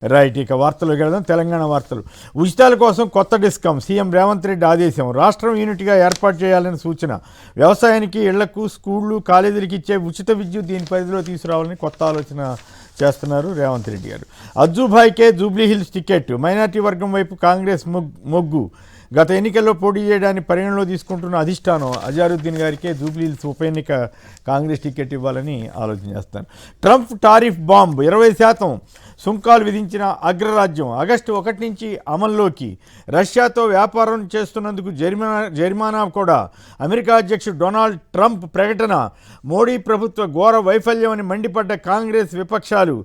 Right. ఇక వార్తల్లోకి వెళ్దాం. తెలంగాణ వార్తలు. ఉచితాల కోసం కొత్త డిస్కం సీఎం రేవంత్ రెడ్డి ఆదేశం. రాష్ట్రం యూనిట్గా ఏర్పాటు చేయాలని సూచన. వ్యవసాయానికి, ఇళ్లకు, స్కూళ్లు, కాలేజీలకు ఇచ్చే ఉచిత విద్యుత్ దీని పరిధిలో తీసుకురావాలని కొత్త ఆలోచన చేస్తున్నారు రేవంత్ రెడ్డి గారు. అజ్జుభాయ్కే జూబ్లీహిల్స్ టికెట్. మైనార్టీ వర్గం వైపు కాంగ్రెస్ మొగ్గు. గత ఎన్నికల్లో పోటీ చేయడాన్ని పరిగణలో తీసుకుంటున్న అధిష్టానం అజారుద్దీన్ గారికే జూబ్లీహిల్స్ ఉప ఎన్నిక కాంగ్రెస్ టికెట్ ఇవ్వాలని ఆలోచన చేస్తారు. Trump tariff bomb. 20% సుంకాలు విధించిన అగ్రరాజ్యం. ఆగస్టు 1 నుంచి అమల్లోకి. రష్యాతో వ్యాపారం చేస్తున్నందుకు జరిమానా కూడా. అమెరికా అధ్యక్షుడు డొనాల్డ్ ట్రంప్ ప్రకటన. మోడీ ప్రభుత్వ ఘోర వైఫల్యమని మండిపడ్డ కాంగ్రెస్ విపక్షాలు.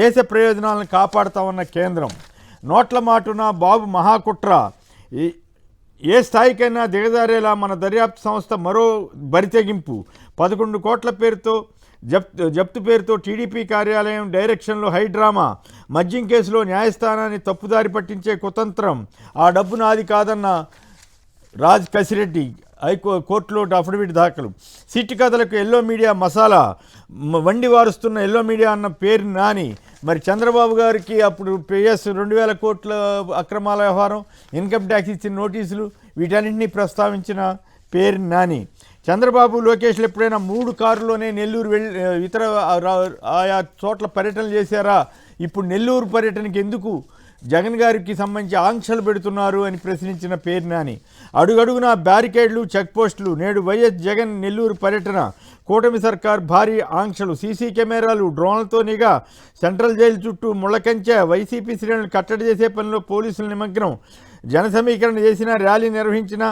దేశ ప్రయోజనాలను కాపాడుతామన్న కేంద్రం. నోట్ల మాటున బాబు మహాకుట్ర. ఏ స్థాయికైనా దిగజారేలా మన దర్యాప్తు సంస్థ మరో బరితెగింపు. 11 కోట్ల పేరుతో జప్తు పేరుతో టీడీపీ కార్యాలయం డైరెక్షన్లో హైడ్రామా. మద్యం కేసులో న్యాయస్థానాన్ని తప్పుదారి పట్టించే కుతంత్రం. ఆ డబ్బు నాది కాదన్న రాజ్ కసిరెడ్డి. కోర్టులో అఫిడవిట్ దాఖలు. సిట్ కథలకు ఎల్లో మీడియా మసాలా. వండి వారుస్తున్న ఎల్లో మీడియా అన్న పేరు నాని. మరి చంద్రబాబు గారికి అప్పుడు PS 2000 కోట్ల అక్రమాల వ్యవహారం, ఇన్కమ్ ట్యాక్స్ ఇచ్చిన నోటీసులు, వీటన్నింటినీ ప్రస్తావించిన పేరు నాని. చంద్రబాబు, లోకేష్లు ఎప్పుడైనా 3 కారులోనే నెల్లూరు ఇతర ఆయా చోట్ల పర్యటనలు చేశారా? ఇప్పుడు నెల్లూరు పర్యటనకి ఎందుకు జగన్ గారికి సంబంధించి ఆంక్షలు పెడుతున్నారు అని ప్రశ్నించిన పేరు నాని. అడుగడుగునా బ్యారికేడ్లు, చెక్పోస్టులు. నేడు వైఎస్ జగన్ నెల్లూరు పర్యటన. కూటమి సర్కార్ భారీ ఆంక్షలు. సీసీ కెమెరాలు, డ్రోన్లతో నిఘా. సెంట్రల్ జైలు చుట్టూ ముళ్ళకంచె. వైసీపీ శ్రేణులు కట్టడి చేసే పనిలో పోలీసుల నిమగ్నం. జన సమీకరణ చేసినా, ర్యాలీ నిర్వహించినా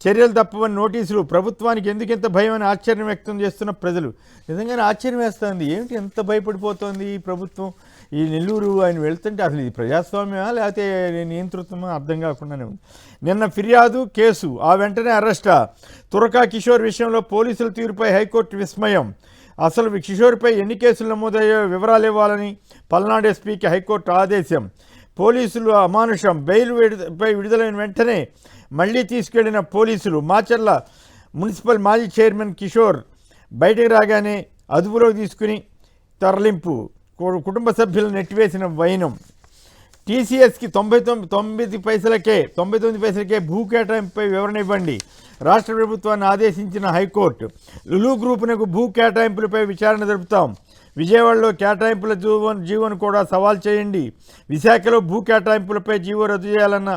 చర్యలు తప్పవని నోటీసులు. ప్రభుత్వానికి ఎందుకింత భయం అని ఆశ్చర్యం వ్యక్తం చేస్తున్న ప్రజలు. నిజంగానే ఆశ్చర్యం వేస్తుంది. ఏమిటి ఎంత భయపడిపోతుంది ఈ ప్రభుత్వం? ఈ నెల్లూరు ఆయన వెళ్తుంటే అసలు ఇది ప్రజాస్వామ్యమా లేకపోతే నియంతృత్వమా అర్థం కాకుండానే ఉంది. నిన్న ఫిర్యాదు, కేసు, ఆ వెంటనే అరెస్టా. తురకా కిషోర్ విషయంలో పోలీసుల తీరుపై హైకోర్టు విస్మయం. అసలు కిషోర్పై ఎన్ని కేసులు నమోదయ్యో వివరాలు ఇవ్వాలని పల్నాడు ఎస్పీకి హైకోర్టు ఆదేశం. పోలీసులు అమానుషం. బెయిల్ పై విడుదలైన వెంటనే మళ్లీ తీసుకెళ్లిన పోలీసులు. మాచర్ల మున్సిపల్ మాజీ చైర్మన్ కిషోర్ బయటకు రాగానే అదుపులోకి తీసుకుని తరలింపు. కుటుంబ సభ్యులను నెట్టివేసిన వైనం. TCSకి 99 పైసలకే భూ కేటాయింపుపై వివరణ ఇవ్వండి. రాష్ట్ర ప్రభుత్వాన్ని ఆదేశించిన హైకోర్టు. లులు గ్రూపునకు భూ కేటాయింపులపై విచారణ జరుపుతాం. విజయవాడలో కేటాయింపుల జీవోను కూడా సవాల్ చేయండి. విశాఖలో భూ కేటాయింపులపై జీవో రద్దు చేయాలన్న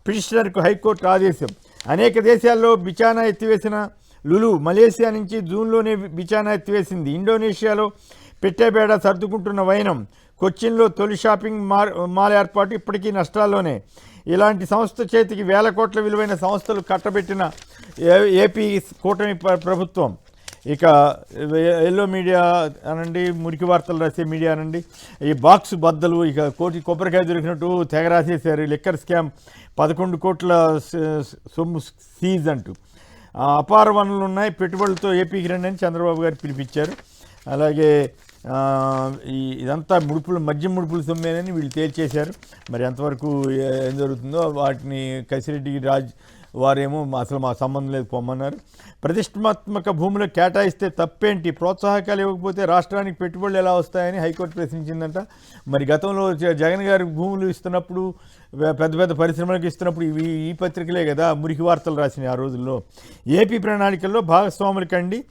పిటిషనర్కు హైకోర్టు ఆదేశం. అనేక దేశాల్లో బిచానా ఎత్తివేసిన లులు. మలేసియా నుంచి జూన్లోనే బిచానా ఎత్తివేసింది. ఇండోనేషియాలో పెట్టేబేడ సర్దుకుంటున్న వైనం. కొచ్చిన్లో తొలి షాపింగ్ మాల్ ఏర్పాటు ఇప్పటికీ నష్టాల్లోనే. ఇలాంటి సంస్థ చేతికి 1000 కోట్ల విలువైన సంస్థలు కట్టబెట్టిన ఏపీ కూటమి ప్రభుత్వం. ఇక ఎల్లో మీడియా అనండి, మురికి వార్తలు రాసే మీడియా అనండి, ఈ బాక్స్ బద్దలు. ఇక కోటి కొబ్బరికాయ దొరికినట్టు తెగ రాసేశారు. లిక్కర్ స్కామ్ 11 కోట్ల సొమ్ము సీజ్ అంటూ. అపార వనరులు ఉన్నాయి, పెట్టుబడులతో ఏపీకి రండి అని చంద్రబాబు గారు పిలిపించారు. అలాగే ఇదంతా మద్యం ముడుపులు సొమ్మేనని వీళ్ళు తేల్చేశారు. మరి ఎంతవరకు ఏం జరుగుతుందో వాటిని కసిరెడ్డి రాజ్ వారేమో అసలు మా సంబంధం లేదు పొమ్మన్నారు. ప్రతిష్టాత్మక భూములు కేటాయిస్తే తప్పేంటి? ప్రోత్సాహకాలు ఇవ్వకపోతే రాష్ట్రానికి పెట్టుబడులు ఎలా వస్తాయని హైకోర్టు ప్రశ్నించిందంట. మరి గతంలో జగన్ గారి భూములు ఇస్తున్నప్పుడు, పెద్ద పెద్ద పరిశ్రమలకు ఇస్తున్నప్పుడు ఈ పత్రికలే కదా మురికి వార్తలు రాసినాయి ఆ రోజుల్లో. ఏపీ ప్రణాళికల్లో భాగస్వాముల కండి.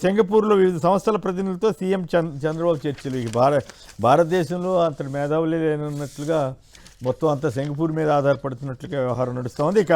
సింగపూర్లో వివిధ సంస్థల ప్రతినిధులతో సీఎం చంద్రబాబు చర్చలు. ఇక భారతదేశంలో అంత మేధావులే లేనన్నట్లుగా మొత్తం అంతా సింగపూర్ మీద ఆధారపడుతున్నట్లుగా వ్యవహారం నడుస్తోంది. ఇక